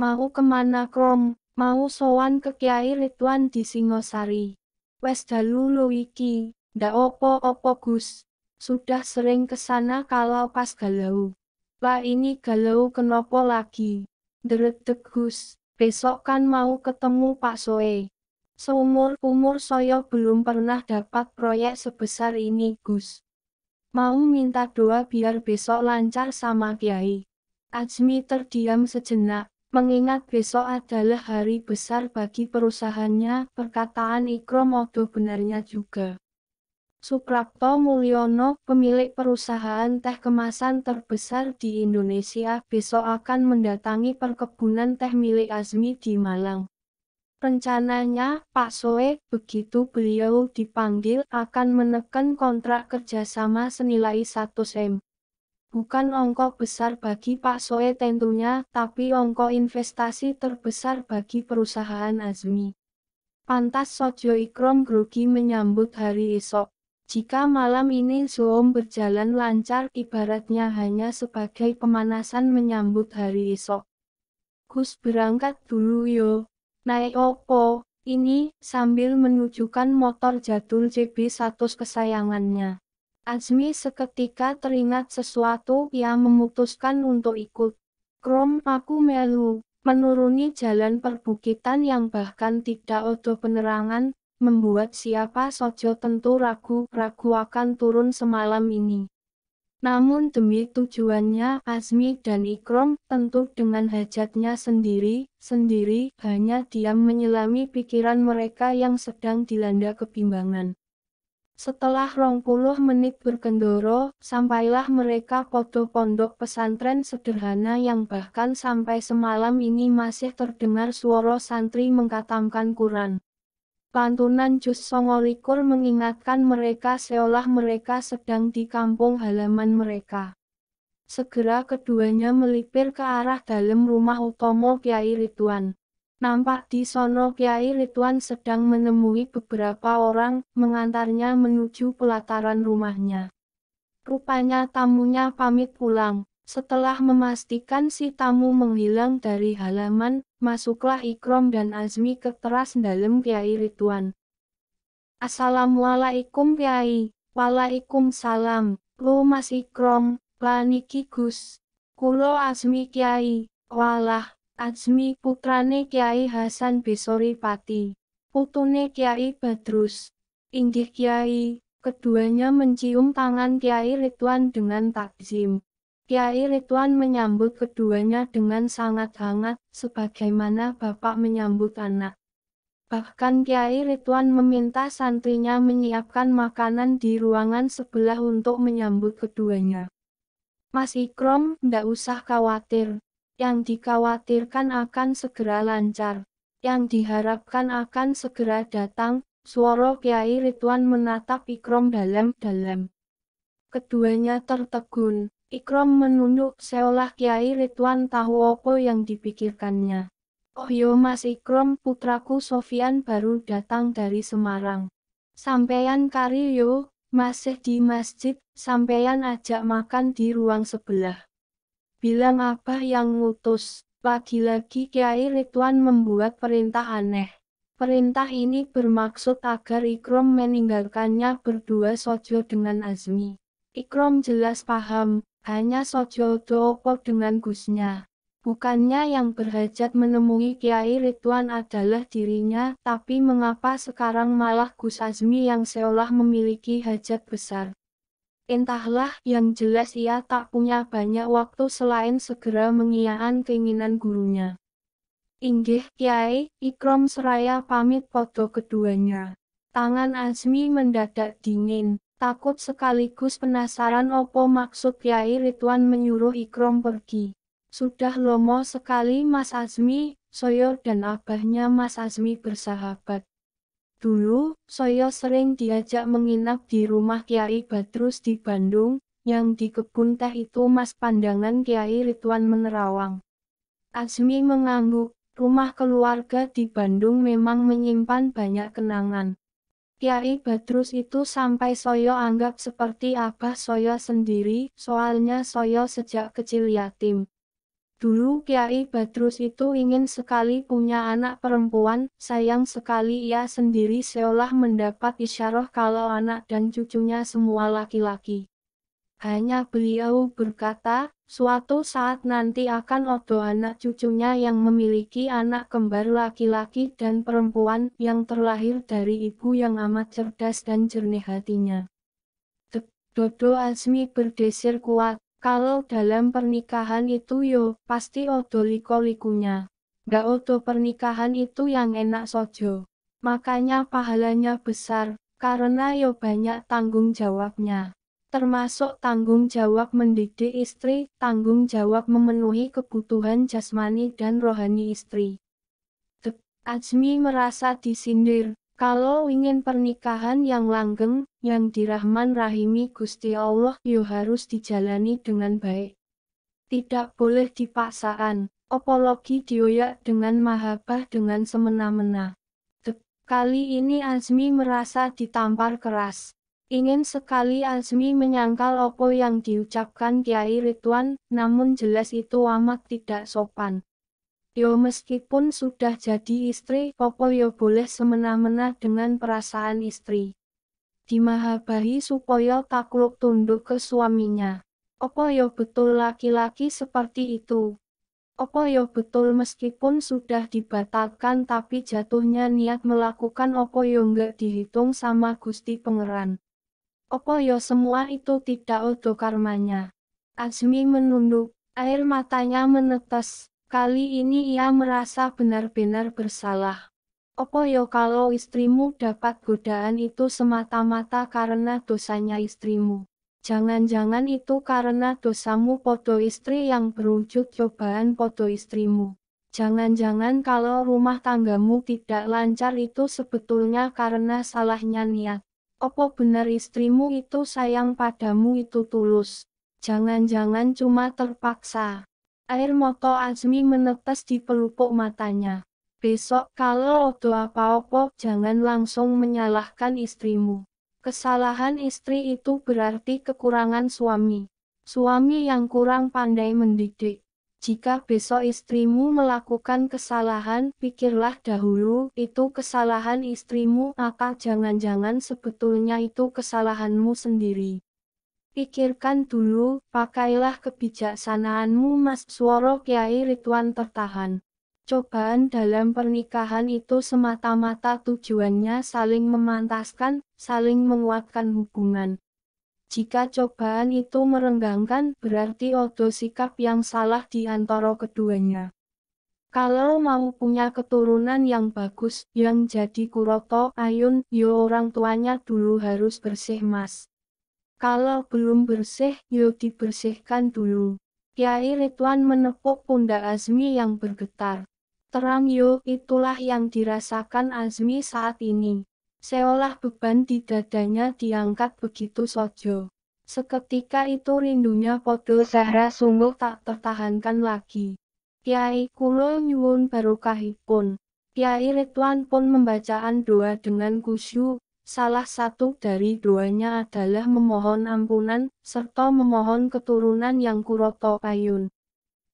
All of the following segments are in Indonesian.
Mau kemana Krom? Mau sowan ke Kyai Ridwan di Singosari. Wes dalu lo iki, ndak opo-opo Gus. Sudah sering kesana kalau pas galau. Lah ini galau kenapa lagi? Dredeg Gus, besok kan mau ketemu Pak Soe. Seumur-umur saya belum pernah dapat proyek sebesar ini Gus. Mau minta doa biar besok lancar sama Kiai. Azmi terdiam sejenak, mengingat besok adalah hari besar bagi perusahaannya. Perkataan Ikrom odo benarnya juga. Suprapto Mulyono, pemilik perusahaan teh kemasan terbesar di Indonesia, besok akan mendatangi perkebunan teh milik Azmi di Malang. Rencananya, Pak Soe, begitu beliau dipanggil, akan menekan kontrak kerjasama senilai 100 M. Bukan ongkos besar bagi Pak Soe tentunya, tapi ongkos investasi terbesar bagi perusahaan Azmi. Pantas Sojo Ikrom grogi menyambut hari esok. Jika malam ini Zoom berjalan lancar, ibaratnya hanya sebagai pemanasan menyambut hari esok. Gus berangkat dulu yo. Naik opo? Ini, sambil menunjukkan motor jadul CB100 kesayangannya. Azmi seketika teringat sesuatu, ia memutuskan untuk ikut. Krom, aku melu. Menuruni jalan perbukitan yang bahkan tidak ada penerangan, membuat siapa saja tentu ragu-ragu akan turun semalam ini. Namun demi tujuannya, Azmi dan Ikrom, tentu dengan hajatnya sendiri, hanya diam menyelami pikiran mereka yang sedang dilanda kebimbangan. Setelah 20 menit berkendara, sampailah mereka pada pondok pesantren sederhana yang bahkan sampai semalam ini masih terdengar suara santri mengkatamkan Quran. Lantunan Juz 29 mengingatkan mereka seolah mereka sedang di kampung halaman mereka. Segera keduanya melipir ke arah dalam rumah utama Kyai Ridwan. Nampak di sono Kyai Ridwan sedang menemui beberapa orang, mengantarnya menuju pelataran rumahnya. Rupanya tamunya pamit pulang. Setelah memastikan si tamu menghilang dari halaman, masuklah Ikrom dan Azmi ke teras dalam Kyai Ridwan. Assalamualaikum Kyai. Waalaikumsalam. Lo Mas Ikrom, lah niki Gus. Kulo Azmi Kyai. Walah, Azmi putrane Kyai Hasan Besori Pati. Putune Kyai Badrus. Inggih Kyai. Keduanya mencium tangan Kyai Ridwan dengan takzim. Kyai Ridwan menyambut keduanya dengan sangat hangat, sebagaimana bapak menyambut anak. Bahkan Kyai Ridwan meminta santrinya menyiapkan makanan di ruangan sebelah untuk menyambut keduanya. Mas Ikrom, ndak usah khawatir. Yang dikhawatirkan akan segera lancar. Yang diharapkan akan segera datang. Suara Kyai Ridwan menatap Ikrom dalam-dalam. Keduanya tertegun. Ikrom menunduk seolah Kyai Ridwan tahu apa yang dipikirkannya. Oh yo Mas Ikrom, putraku Sofyan baru datang dari Semarang. Sampeyan kari yo, masih di masjid, sampeyan ajak makan di ruang sebelah. Bilang abah yang ngutus. Lagi-lagi Kyai Ridwan membuat perintah aneh. Perintah ini bermaksud agar Ikrom meninggalkannya berdua saja dengan Azmi. Ikrom jelas paham, hanya saja opo dengan Gusnya. Bukannya yang berhajat menemui Kyai Ridwan adalah dirinya, tapi mengapa sekarang malah Gus Azmi yang seolah memiliki hajat besar. Entahlah, yang jelas ia tak punya banyak waktu selain segera mengiyakan keinginan gurunya. Inggih Kyai, Ikrom seraya pamit pada keduanya. Tangan Azmi mendadak dingin. Takut sekaligus penasaran opo maksud Kyai Ridwan menyuruh Ikrom pergi. Sudah lama sekali Mas Azmi, saya dan abahnya Mas Azmi bersahabat. Dulu, saya sering diajak menginap di rumah Kyai Badrus di Bandung, yang di kebun teh itu Mas pandangan Kyai Ridwan menerawang. Azmi mengangguk, rumah keluarga di Bandung memang menyimpan banyak kenangan. Kyai Badrus itu sampai saya anggap seperti abah saya sendiri, soalnya saya sejak kecil yatim. Dulu Kiai Badrus itu ingin sekali punya anak perempuan, sayang sekali ia sendiri seolah mendapat isyarah kalau anak dan cucunya semua laki-laki. Hanya beliau berkata, suatu saat nanti akan ada anak cucunya yang memiliki anak kembar laki-laki dan perempuan yang terlahir dari ibu yang amat cerdas dan jernih hatinya. Dodo Azmi berdesir kuat, kalau dalam pernikahan itu pasti ada liko-likunya. Gak ada pernikahan itu yang enak sojo. Makanya pahalanya besar, karena banyak tanggung jawabnya. Termasuk tanggung jawab mendidik istri, tanggung jawab memenuhi kebutuhan jasmani dan rohani istri. Azmi merasa disindir. Kalau ingin pernikahan yang langgeng, yang dirahman rahimi Gusti Allah, harus dijalani dengan baik. Tidak boleh dipaksaan, apalagi dioyak dengan mahabbah dengan semena-mena. Kali ini Azmi merasa ditampar keras. Ingin sekali Azmi menyangkal apa yang diucapkan Kiai Ridwan, namun jelas itu amat tidak sopan. Meskipun sudah jadi istri, Popo boleh semena-mena dengan perasaan istri. Dimahabahi supaya takluk tunduk ke suaminya. Apa betul laki-laki seperti itu? Apa betul meskipun sudah dibatalkan tapi jatuhnya niat melakukan apa nggak dihitung sama Gusti Pangeran? Apa semua itu tidak ada karmanya? Azmi menunduk, air matanya menetes. Kali ini ia merasa benar-benar bersalah. Apa kalau istrimu dapat godaan itu semata-mata karena dosanya istrimu? Jangan-jangan itu karena dosamu podo istri yang berwujud cobaan podo istrimu. Jangan-jangan kalau rumah tanggamu tidak lancar itu sebetulnya karena salahnya niat. Apa benar istrimu itu sayang padamu itu tulus? Jangan-jangan cuma terpaksa. Air mata Azmi menetes di pelupuk matanya. Besok kalau ada apa-apa jangan langsung menyalahkan istrimu. Kesalahan istri itu berarti kekurangan suami. Suami yang kurang pandai mendidik. Jika besok istrimu melakukan kesalahan, pikirlah dahulu itu kesalahan istrimu atau jangan-jangan sebetulnya itu kesalahanmu sendiri. Pikirkan dulu, pakailah kebijaksanaanmu Mas. Suara Kiai Ridwan tertahan. Cobaan dalam pernikahan itu semata-mata tujuannya saling memantaskan, saling menguatkan hubungan. Jika cobaan itu merenggangkan, berarti ada sikap yang salah di antara keduanya. Kalau mau punya keturunan yang bagus, yang jadi kuroto, ayun, orang tuanya dulu harus bersih Mas. Kalau belum bersih, dibersihkan dulu. Kiai Ridwan menepuk pundak Azmi yang bergetar. Terang itulah yang dirasakan Azmi saat ini. Seolah beban di dadanya diangkat begitu saja. Seketika itu rindunya podo Zahra sungguh tak tertahankan lagi. Kiai kula nyuwun barokahipun. Kiai Ridwan pun membacaan doa dengan khusyuk. Salah satu dari doanya adalah memohon ampunan, serta memohon keturunan yang kuroto ayun.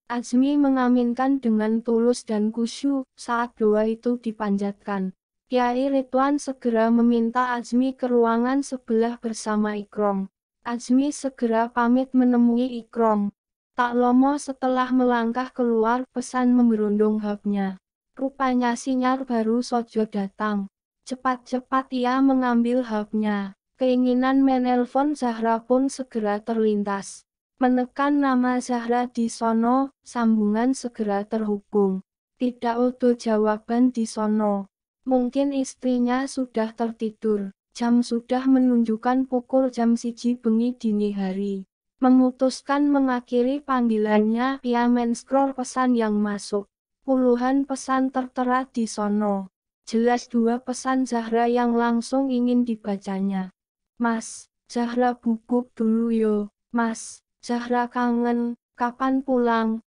Azmi mengaminkan dengan tulus dan khusyuk saat doa itu dipanjatkan. Kiai Ridwan segera meminta Azmi ke ruangan sebelah bersama Ikrom. Azmi segera pamit menemui Ikrom. Tak lama setelah melangkah keluar pesan memberundung hapnya. Rupanya sinyal baru sojo datang. Cepat-cepat ia mengambil hapnya. Keinginan menelpon Zahra pun segera terlintas. Menekan nama Zahra di sono, sambungan segera terhubung. Tidak ada jawaban di sono. Mungkin istrinya sudah tertidur. Jam sudah menunjukkan pukul jam 1 bengi dini hari. Memutuskan mengakhiri panggilannya, ia men-scroll pesan yang masuk. Puluhan pesan tertera di sono. Jelas 2 pesan Zahra yang langsung ingin dibacanya. Mas, Zahra bubuk dulu Mas, Zahra kangen, kapan pulang?